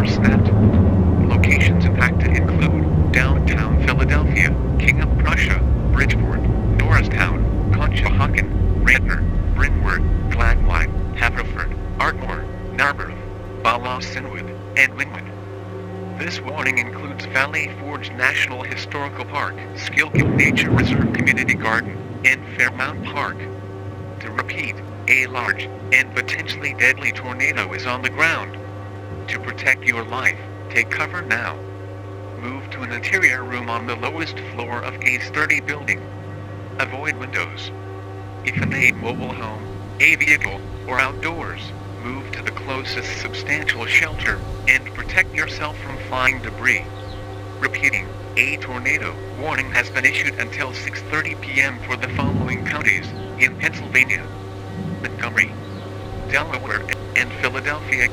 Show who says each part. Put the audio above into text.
Speaker 1: snapped. Locations impacted include downtown Philadelphia, King of Prussia, Bridgeport, Norristown, Conshohocken, Radnor, Bryn Mwar, Gladwyne, Haverford, Ardmore, Narberth, Bala Cynwyd, and Wynnewood. This warning includes Valley Forge National Historical Park, Schuylkill Nature Reserve Community Garden, and Fairmount Park. To repeat, a large and potentially deadly tornado is on the ground. To protect your life, take cover now. Move to an interior room on the lowest floor of a sturdy building. Avoid windows. If in a mobile home, a vehicle, or outdoors, move to the closest substantial shelter and protect yourself from flying debris. Repeating, a tornado warning has been issued until 6:30 p.m. for the following counties in Pennsylvania: Montgomery, Delaware, and Philadelphia.